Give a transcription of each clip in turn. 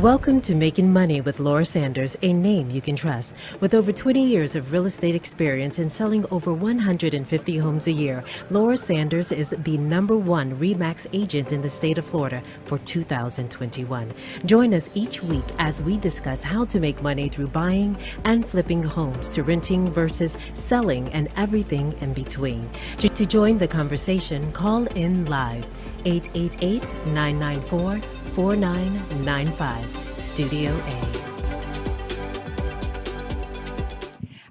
Welcome to Making Money with Laura Sanders, a name you can trust. With over 20 years of real estate experience and selling over 150 homes a year, Laura Sanders is the #1 RE/MAX agent in the state of Florida for 2021. Join us each week as we discuss how to make money through buying and flipping homes to renting versus selling and everything in between. To join the conversation, call in live 888-994-4995, Studio A.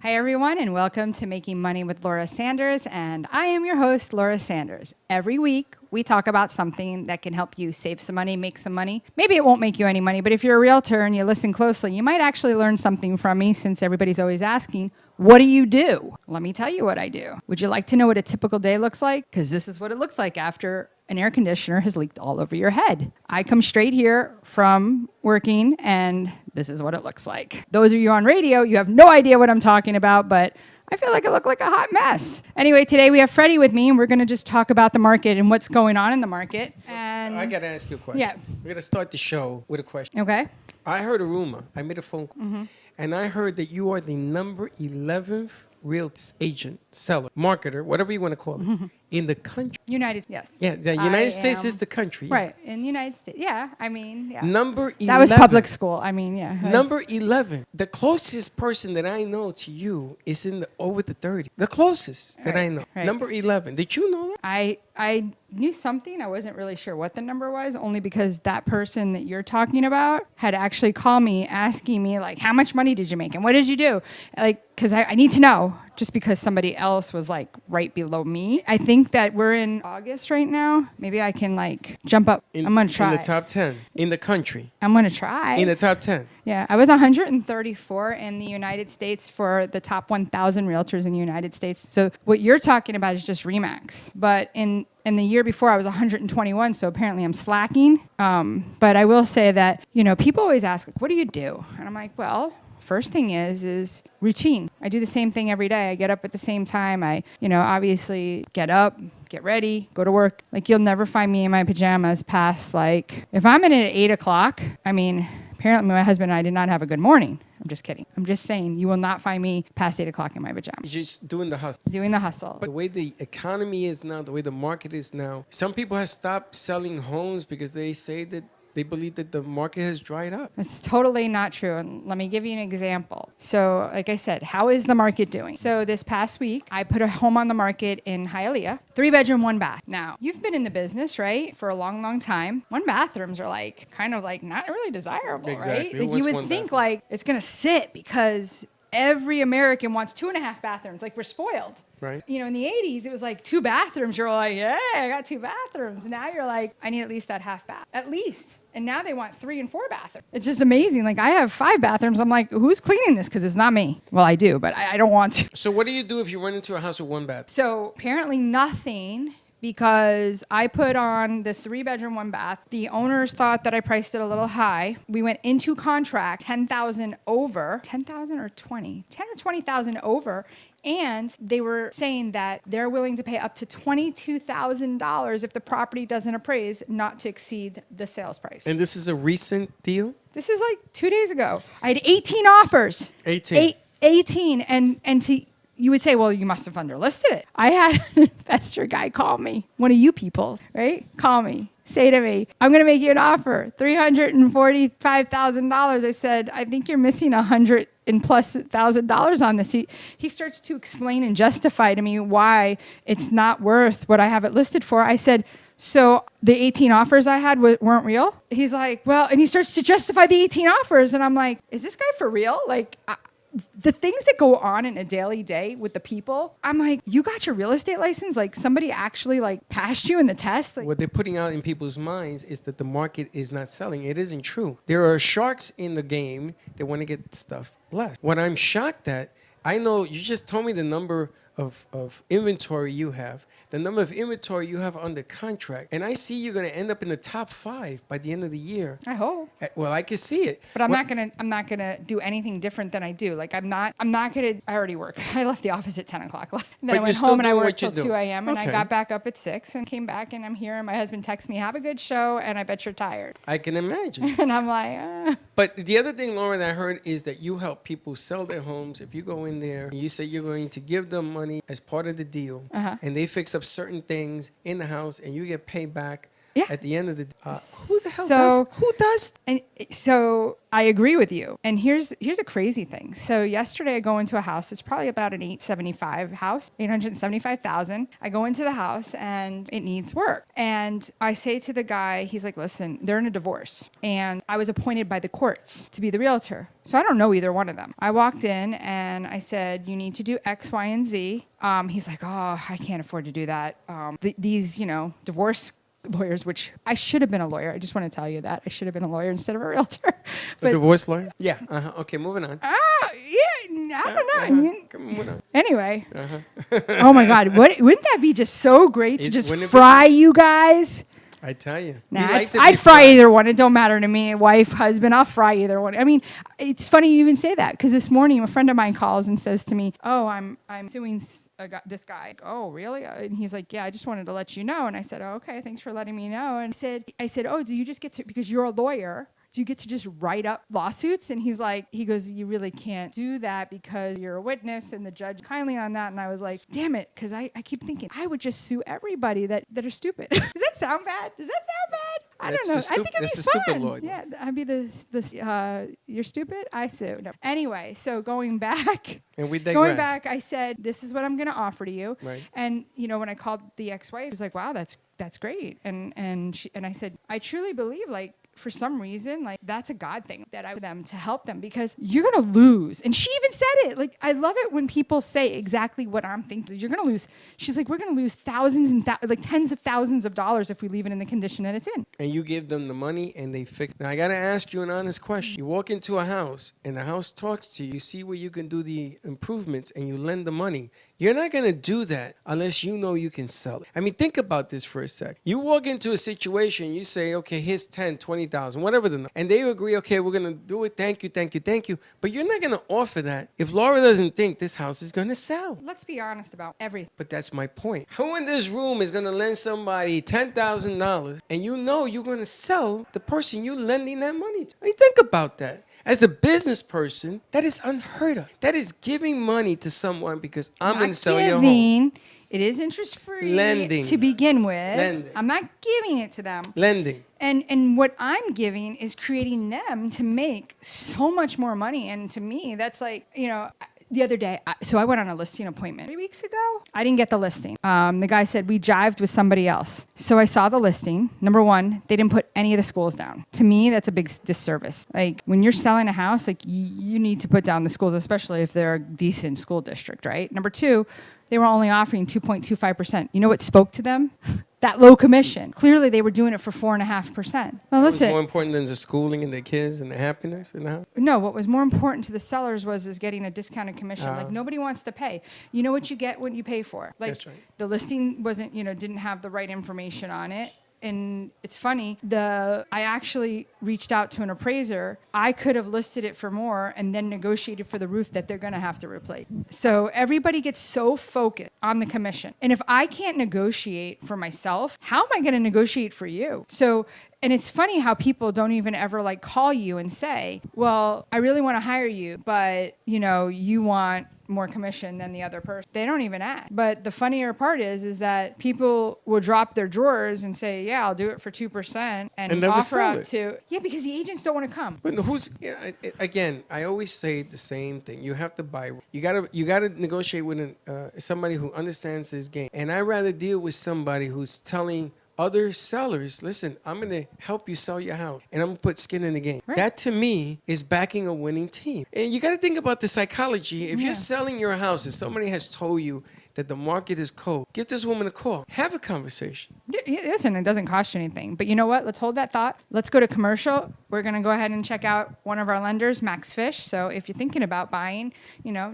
Hi, everyone, and welcome to Making Money with Laura Sanders, and I am your host, Laura Sanders. Every week, we talk about something that can help you save some money, make some money. Maybe it won't make you any money, but if you're a realtor and you listen closely, you might actually learn something from me, since everybody's always asking, what do you do? Let me tell you what I do. Would you like to know what a typical day looks like? Because this is what it looks like after an air conditioner has leaked all over your head. I come straight here from working, and this is what it looks like. Those of you on radio, you have no idea what I'm talking about, but I feel like I look like a hot mess. Anyway, today we have Freddie with me, and we're going to just talk about the market and what's going on in the market. And I got to ask you a question. Yeah. We're going to start the show with a question. Okay. I heard a rumor. I made a phone call. And I heard that you are the number 11th real agent, seller, marketer, whatever you want to call it, in the country. Yes. Yeah, the United States is the country. Yeah. Right, in the United States. Yeah, I mean, yeah. Number 11. That was public school. I mean, yeah. Number 11. The closest person that I know to you is over the 30. The closest that I know. Right. Number 11. Did you know that? I knew something. I wasn't really sure what the number was, only because that person that you're talking about had actually called me asking me, like, how much money did you make and what did you do? Like, because I need to know, just because somebody else was, like, right below me. I think that we're in August right now. Maybe I can, like, jump up. I'm going to try. In the top 10 in the country. I'm going to try. In the top 10. Yeah, I was 134 in the United States for the top 1,000 realtors in the United States. So what you're talking about is just RE/MAX. But in the year before, I was 121, so apparently I'm slacking. But I will say that, people always ask, like, what do you do? And I'm like, well, first thing is routine. I do the same thing every day. I get up at the same time. I, obviously get up, get ready, go to work. Like, you'll never find me in my pajamas past, like, if I'm in at 8 o'clock, apparently my husband and I did not have a good morning. I'm just kidding. I'm just saying you will not find me past 8 o'clock in my pajamas. You're just doing the hustle. Doing the hustle. But the way the economy is now, the way the market is now, some people have stopped selling homes because they say that they believe that the market has dried up. It's totally not true. And let me give you an example. So, like I said, how is the market doing? So this past week, I put a home on the market in Hialeah, 3-bedroom, 1 bath. Now, you've been in the business, right, for a long, long time. 1 bathrooms are kind of not really desirable, exactly. Right? Like, you would think it's going to sit because every American wants 2.5 bathrooms. Like, we're spoiled. Right. In the 80s, it was like 2 bathrooms. You're like, yeah, I got 2 bathrooms. Now you're like, I need at least that half bath. At least. And now they want 3 and 4 bathrooms. It's just amazing. Like, I have 5 bathrooms. I'm like, who's cleaning this? Because it's not me. Well, I do, but I don't want to. So what do you do if you run into a house with 1 bath? So apparently nothing, because I put on this 3-bedroom, 1 bath. The owners thought that I priced it a little high. We went into contract $10,000 over. 10,000 or 20? 10 or 20,000 over. And they were saying that they're willing to pay up to $22,000 if the property doesn't appraise, not to exceed the sales price. And this is a recent deal? This is like 2 days ago. I had 18 offers. 18. 18. And you would say, well, you must have underlisted it. I had an investor guy call me, one of you people, right? Call me. Say to me, I'm going to make you an offer, $345,000. I said, I think you're missing $100,000+ on this. He starts to explain and justify to me why it's not worth what I have it listed for. I said, so the 18 offers I had weren't real? He's like, well, and he starts to justify the 18 offers. And I'm like, is this guy for real? Like, the things that go on in a daily day with the people, I'm like, you got your real estate license? Like, somebody actually passed you in the test? Like, what they're putting out in people's minds is that the market is not selling. It isn't true. There are sharks in the game that want to get stuff less. What I'm shocked at, I know you just told me the number of inventory you have. the number of inventory you have under contract. And I see you're going to end up in the top 5 by the end of the year. I hope. Well, I can see it. But I'm not gonna do anything different than I do. Like I'm not gonna. I already work. I left the office at 10 o'clock. And then I went home and I worked till 2 a.m. And I got back up at 6 and came back and I'm here. And my husband texts me, "Have a good show," and I bet you're tired. I can imagine. And I'm like. But the other thing, Laura, that I heard is that you help people sell their homes. If you go in there and you say you're going to give them money as part of the deal, and they fix up certain things in the house, and you get paid back. Yeah. At the end of the who the hell does? And so I agree with you. And here's a crazy thing. So yesterday I go into a house. It's probably about an 875 house, 875,000. I go into the house and it needs work. And I say to the guy, he's like, "Listen, they're in a divorce, and I was appointed by the courts to be the realtor. So I don't know either one of them." I walked in and I said, "You need to do X, Y, and Z." He's like, "Oh, I can't afford to do that. These, divorce lawyers," which I should have been a lawyer. I just want to tell you that I should have been a lawyer instead of a realtor. A divorce lawyer? Yeah. Okay, moving on. Yeah, I don't know. Moving on. Anyway. Oh my God, wouldn't that be just so great to just fry you guys? I tell you. Nah, I'd fry either one. It don't matter to me. Wife, husband, I'll fry either one. I mean, it's funny you even say that because this morning a friend of mine calls and says to me, "Oh, I'm suing this guy." "Oh, really?" And he's like, "Yeah, I just wanted to let you know." And I said, "Oh, okay, thanks for letting me know." And I said, "Oh, do you just get to, because you're a lawyer, do you get to just write up lawsuits?" And he goes, "You really can't do that because you're a witness and the judge kindly on that." And I was like, damn it, because I keep thinking I would just sue everybody that are stupid. Does that sound bad? I don't know. I think it'd be fun. Stupid lawyer. Yeah, I'd be the you're stupid, I sue. No. Anyway, so going back. And we digress. Going back, I said, "This is what I'm going to offer to you." Right. And when I called the ex-wife, she was like, "Wow, that's great." And I said, "I truly believe for some reason, that's a God thing that I want them to help them because you're going to lose." And she even said it. I love it when people say exactly what I'm thinking. You're going to lose. She's like, "We're going to lose thousands and tens of thousands of dollars if we leave it in the condition that it's in." And you give them the money and they fix. Now, I got to ask you an honest question. You walk into a house and the house talks to you. You see where you can do the improvements and you lend the money. You're not going to do that unless you know you can sell it. I mean, think about this for a sec. You walk into a situation, you say, "Okay, here's 10, 20,000, whatever the number." And they agree, "Okay, we're going to do it. Thank you, thank you, thank you." But you're not going to offer that if Laura doesn't think this house is going to sell. Let's be honest about everything. But that's my point. Who in this room is going to lend somebody $10,000 and you know you're going to sell the person you're lending that money to? I mean, think about that. As a business person, that is unheard of. That is giving money to someone because I'm going to sell your home. It is interest-free Lending. To begin with. Lending. I'm not giving it to them. Lending. And what I'm giving is creating them to make so much more money. And to me, that's the other day, I went on a listing appointment 3 weeks ago. I didn't get the listing. The guy said we jived with somebody else. So I saw the listing. Number one, they didn't put any of the schools down. To me, that's a big disservice. When you're selling a house, you need to put down the schools, especially if they're a decent school district, right? Number two, they were only offering 2.25%. You know what spoke to them? That low commission. Clearly, they were doing it for 4.5%. Now, listen. What's more important than the schooling and the kids and the happiness in the house? No, what was more important to the sellers was getting a discounted commission. Nobody wants to pay. You know what you get when you pay for. That's right. The listing wasn't, didn't have the right information on it. And it's funny, I actually reached out to an appraiser. I could have listed it for more and then negotiated for the roof that they're going to have to replace. So everybody gets so focused on the commission. And if I can't negotiate for myself, how am I going to negotiate for you? So, and it's funny how people don't even ever call you and say, "Well, I really want to hire you, but you want more commission than the other person." They don't even ask. But the funnier part is that people will drop their drawers and say, "Yeah, I'll do it for 2% and offer out to." Yeah, because the agents don't want to come. But again, I always say the same thing. You have to buy. You gotta negotiate with somebody who understands this game. And I'd rather deal with somebody who's telling other sellers, "Listen, I'm going to help you sell your house, and I'm going to put skin in the game." Right. That, to me, is backing a winning team. And you got to think about the psychology. If you're selling your house and somebody has told you that the market is cold, give this woman a call. Have a conversation. Listen, it doesn't cost you anything. But you know what? Let's hold that thought. Let's go to commercial. We're going to go ahead and check out one of our lenders, Max Fish. So if you're thinking about buying,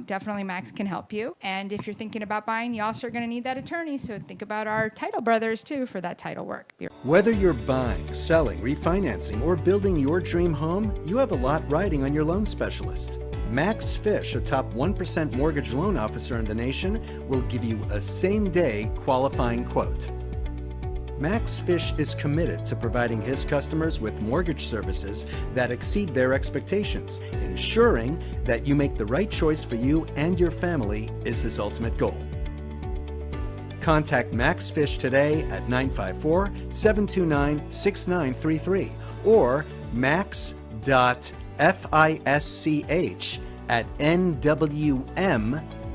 definitely Max can help you. And if you're thinking about buying, you also are going to need that attorney. So think about our title brothers, too, for that title work. Whether you're buying, selling, refinancing, or building your dream home, you have a lot riding on your loan specialist. Max Fish, a top 1% mortgage loan officer in the nation, will give you a same-day qualifying quote. Max Fish is committed to providing his customers with mortgage services that exceed their expectations. Ensuring that you make the right choice for you and your family is his ultimate goal. Contact Max Fish today at 954-729-6933 or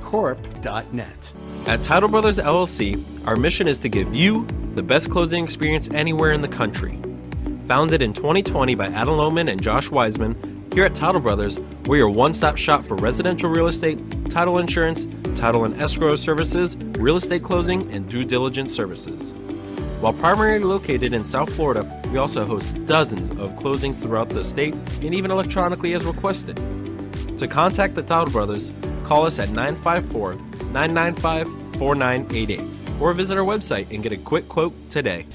max.fisch@nwmcorp.net. At Title Brothers LLC, our mission is to give you the best closing experience anywhere in the country. Founded in 2020 by Adam Lohman and Josh Wiseman, here at Title Brothers, we're your one-stop shop for residential real estate, title insurance, title and escrow services, real estate closing, and due diligence services. While primarily located in South Florida, we also host dozens of closings throughout the state and even electronically as requested. To contact the Title Brothers, call us at 954-995-4988 or visit our website and get a quick quote today.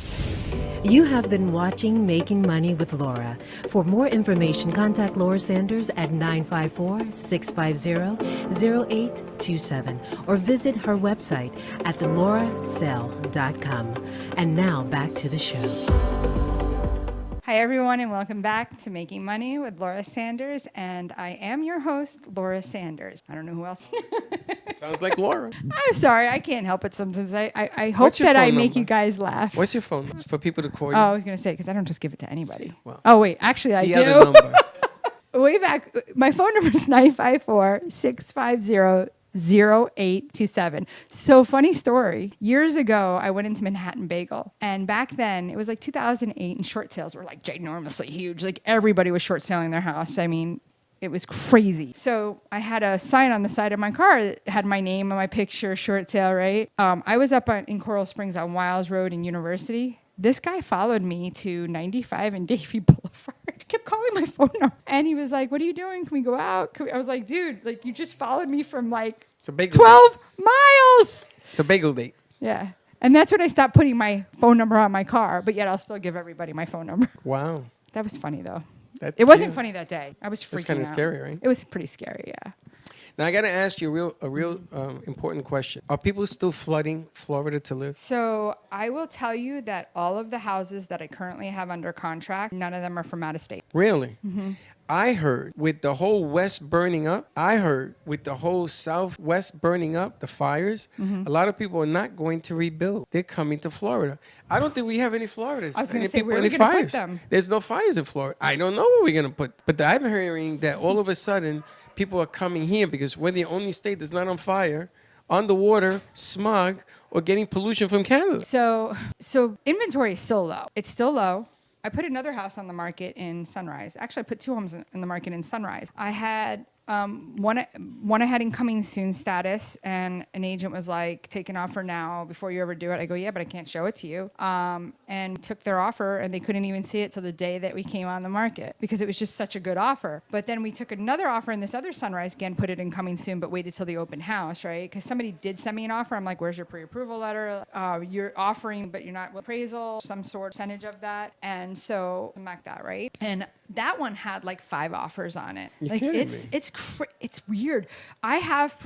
You have been watching Making Money with Laura. For more information, contact Laura Sanders at 954-650-0827 or visit her website at lauraess.com. And now back to the show. Hi, everyone, and welcome back to Making Money with Laura Sanders. And I am your host, Laura Sanders. I don't know who else. Sounds like Laura. I'm sorry. I can't help it sometimes. I hope What's your that I phone make number? you guys laugh. What's your phone? It's for people to call you. Oh, I was going to say, because I don't just give it to anybody. Well, Oh, wait. Actually, I the do. other number. Way back, my phone number is 954-650-0827. So funny story. Years ago, I went into Manhattan Bagel. And back then, it was like 2008, and short sales were like ginormously huge. Like everybody was short selling their house. I mean, it was crazy. So I had a sign on the side of my car that had my name and my picture, short sale, right? I was up in Coral Springs on Wiles Road in University. This guy followed me to 95 and Davie Boulevard. Kept calling my phone number. And he was like, what are you doing? Can we go out? I was like, dude, like you just followed me from like It's a bagel 12 miles. It's a bagel date. Yeah. And that's when I stopped putting my phone number on my car, but yet I'll still give everybody my phone number. Wow. That was funny though. That's It wasn't cute. funny that day. I was freaking out. It's kind of scary, right? It was pretty scary, yeah. Now I got to ask you a real important question. Are people still flooding Florida to live? So I will tell you that all of the houses that I currently have under contract, none of them are from out of state. Really? Mm-hmm. I heard with the whole West burning up, I heard with the whole Southwest burning up, the fires, a lot of people are not going to rebuild. They're coming to Florida. I don't think we have any Floridas. I was going to Any say, people- where are any we going to fires. put them? There's no fires in Florida. I don't know where we're going to put. But I'm hearing that all of a sudden people are coming here because we're the only state that's not on fire, on the water, smog, or getting pollution from Canada. So inventory is still low. It's still low. I put another house on the market in Sunrise. Actually, I put two homes in the market in Sunrise. I had one I had in coming soon status, and an agent was like, take an offer now before you ever do it. I go, yeah, but I can't show it to you. And took their offer, and they couldn't even see it till the day that we came on the market because it was just such a good offer. But then we took another offer in this other Sunrise, again, put it in coming soon, but waited till the open house, right? Because somebody did send me an offer. I'm like, where's your pre-approval letter? You're offering, but you're not with appraisal, some sort of percentage of that. And so I'm like that, right? And that one had like 5 offers on it. You're Like kidding it's me. it's weird. I have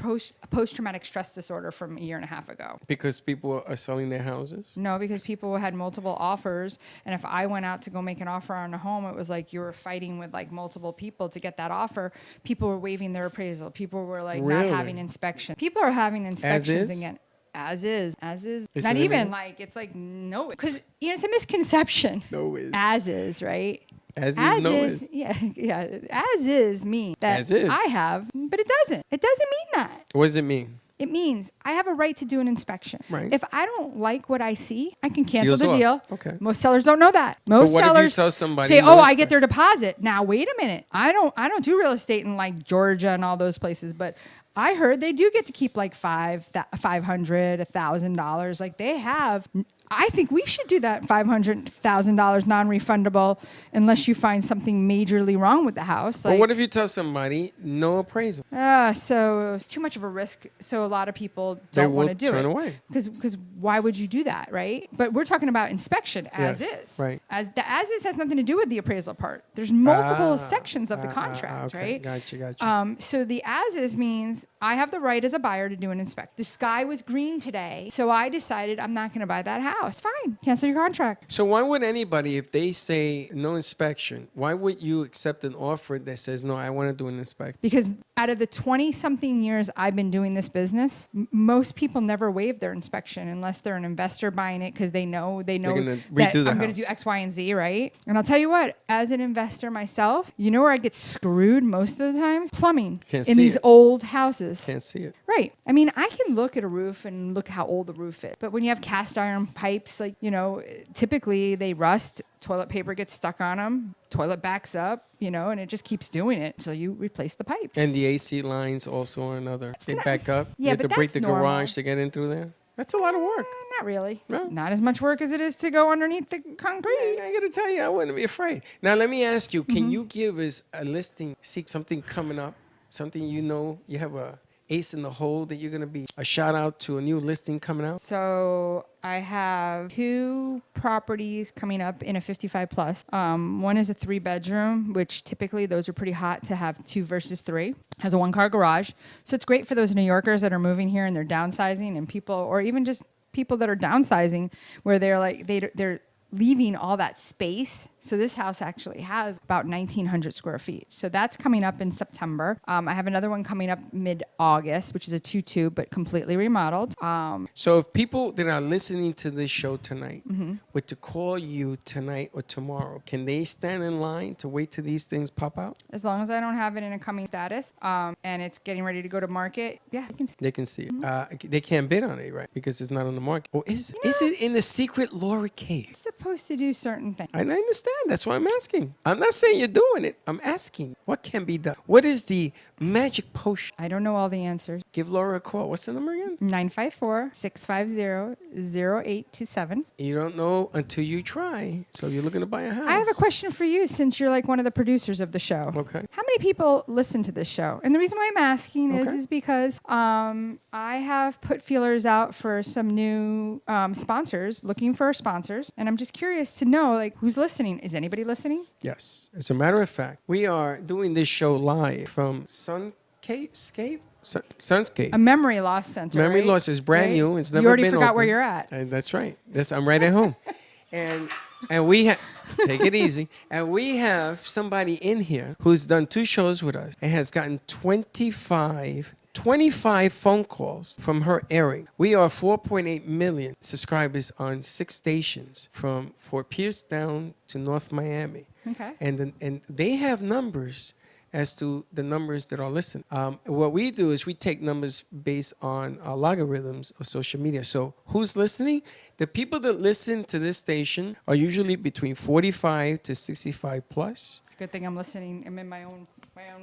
post-traumatic stress disorder from a year and a half ago. Because people are selling their houses? No, because people had multiple offers, and if I went out to go make an offer on a home, it was like you were fighting with like multiple people to get that offer. People were waiving their appraisal. People were like not Really? having inspection. People are having inspections is? again. As is. Is Not it even really? like it's like no, because it's a misconception. No is. As is, right? As is, no is. Yeah. As is mean that As is. I have, but it doesn't. It doesn't mean that. What does it mean? It means I have a right to do an inspection. Right. If I don't like what I see, I can cancel Deal's the off. deal. Okay. Most sellers don't know that. Most what if you sellers tell somebody say, no "Oh, I inspe- get their deposit." Now, wait a minute. I don't do real estate in like Georgia and all those places, but I heard they do get to keep like $500, $1,000. Like they have. I think we should do that $500,000 non-refundable unless you find something majorly wrong with the house. But what if you tell somebody no appraisal? So it's too much of a risk. So a lot of people don't want to do it. They will turn away. Because why would you do that, right? But we're talking about inspection as is. Right. The as is has nothing to do with the appraisal part. There's multiple sections of the contract, okay. right? Gotcha. So the as is means I have the right as a buyer to do an inspection. The sky was green today, so I decided I'm not going to buy that house. Fine, cancel your contract. So why would anybody, if they say no inspection, why would you accept an offer that says, no, I want to do an inspection? Because out of the 20-something years I've been doing this business, most people never waive their inspection unless they're an investor buying it because they know gonna that redo the I'm going to do house. X, Y, and Z, right? And I'll tell you what, as an investor myself, you know where I get screwed most of the times? Plumbing Can't in see these it. old houses. Can't see it. Right. I mean, I can look at a roof and look how old the roof is. But when you have cast iron pipes, like, typically they rust, toilet paper gets stuck on them, toilet backs up, and it just keeps doing it until you replace the pipes. And the AC lines also are another. They back up. Yeah, you have but to break that's the normal. garage to get in through there. That's a lot of work. Not really. No? Not as much work as it is to go underneath the concrete. I got to tell you, I wouldn't be afraid. Now, let me ask you, Mm-hmm. can you give us a listing, see something coming up, something you have a ace in the hole that you're going to be, a shout out to a new listing coming out? So I have 2 properties coming up in a 55 plus. One is a 3-bedroom, which typically those are pretty hot to have 2 versus 3. Has a 1-car garage. So it's great for those New Yorkers that are moving here and they're downsizing, and people, or even just people that are downsizing where they're like, they're leaving all that space. So this house actually has about 1,900 square feet. So that's coming up in September. I have another one coming up mid-August, which is a 2-2, but completely remodeled. So if people that are listening to this show tonight Mm-hmm. were to call you tonight or tomorrow, can they stand in line to wait till these things pop out? As long as I don't have it in a coming status and it's getting ready to go to market, yeah, I can see. They can see it. Mm-hmm. They can't bid on it, right? Because it's not on the market. Or is it? Is it in the secret Laura cave? It's supposed to do certain things. I understand. That's why I'm asking. I'm not saying you're doing it. I'm asking what can be done. What is the magic potion? I don't know all the answers. Give Laura a call. What's the number again? 954-650-0827. You don't know until you try. So you're looking to buy a house. I have a question for you since you're like one of the producers of the show. Okay. How many people listen to this show? And the reason why I'm asking Okay. is because I have put feelers out for some new sponsors, looking for sponsors. And I'm just curious to know, like, who's listening? Is anybody listening? Yes. As a matter of fact, we are doing this show live from Sunscape? A memory loss center. Memory right? loss is brand Right? new. It's never You already been forgot open. where you're at. That's right. I'm right at home. And we have, take it easy. And we have somebody in here who's done 2 shows with us and has gotten 25 phone calls from her airing. We are 4.8 million subscribers on 6 stations from Fort Pierce down to North Miami. Okay. And they have numbers as to the numbers that are listened. What we do is we take numbers based on logarithms of social media. So who's listening? The people that listen to this station are usually between 45 to 65 plus. It's a good thing I'm listening. I'm in my own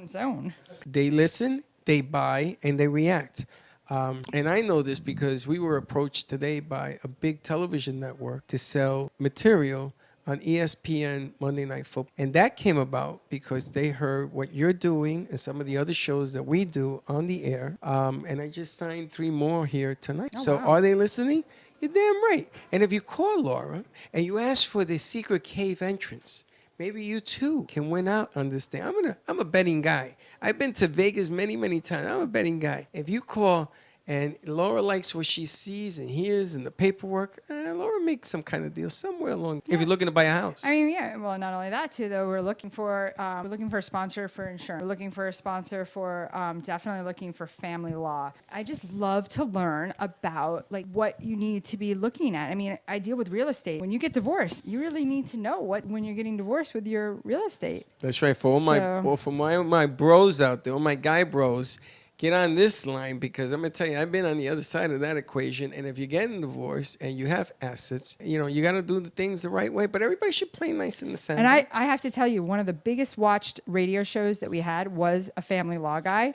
zone. They listen, they buy, and they react. And I know this because we were approached today by a big television network to sell material on ESPN Monday Night Football. And that came about because they heard what you're doing and some of the other shows that we do on the air. And I just signed 3 more here tonight. Oh, So wow. are they listening? You're damn right. And if you call Laura and you ask for the secret cave entrance, maybe you too can win out on this thing. I'm a betting guy. I've been to Vegas many, many times. I'm a betting guy. If you call and Laura likes what she sees and hears in the paperwork, Laura makes some kind of deal somewhere along. If you're looking to buy a house. I mean, yeah. Well, not only that too, though. We're looking for a sponsor for insurance. We're looking for a sponsor for definitely looking for family law. I just love to learn about like what you need to be looking at. I mean, I deal with real estate. When you get divorced, you really need to know what when you're getting divorced with your real estate. That's right. For all my bros out there, all my guy bros, get on this line, because I'm going to tell you, I've been on the other side of that equation. And if you're getting divorced and you have assets, you got to do the things the right way. But everybody should play nice in the sand. And I have to tell you, one of the biggest watched radio shows that we had was a family law guy,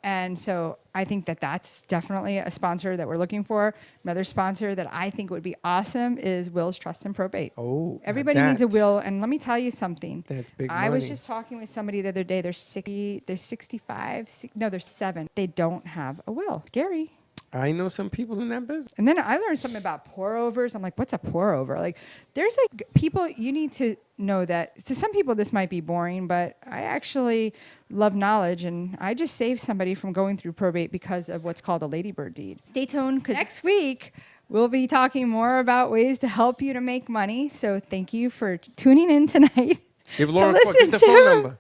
and so I think that that's definitely a sponsor that we're looking for. Another sponsor that I think would be awesome is Wills, Trust, and Probate. Oh, everybody needs a will. And let me tell you something. That's big I was money. just talking with somebody the other day. They're 65. No, they're 7. They don't have a will. Scary. I know some people in that business. And then I learned something about pour overs. I'm like, what's a pour over? Like, there's like people, you need to know that to some people this might be boring, but I actually love knowledge, and I just saved somebody from going through probate because of what's called a ladybird deed. Stay tuned, because next week we'll be talking more about ways to help you to make money. So thank you for tuning in tonight. Give Laura to listen get the phone number.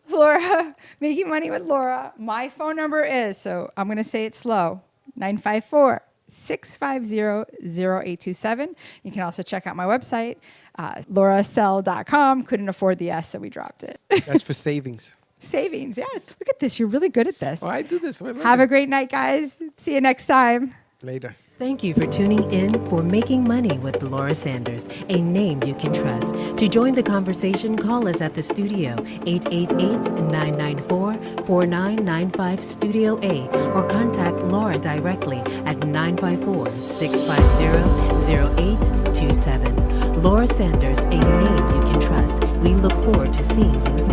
Laura, Making Money with Laura. My phone number is, so I'm going to say it slow, 954-650-0827. You can also check out my website, lauraessell.com. Couldn't afford the S, so we dropped it. That's for savings. Savings, yes. Look at this. You're really good at this. Oh, I do this. Have a great night, guys. See you next time. Later. Thank you for tuning in for Making Money with Laura Sanders, a name you can trust. To join the conversation, call us at the studio, 888-994-4995 Studio A, or contact Laura directly at 954-650-0827. Laura Sanders, a name you can trust. We look forward to seeing you next.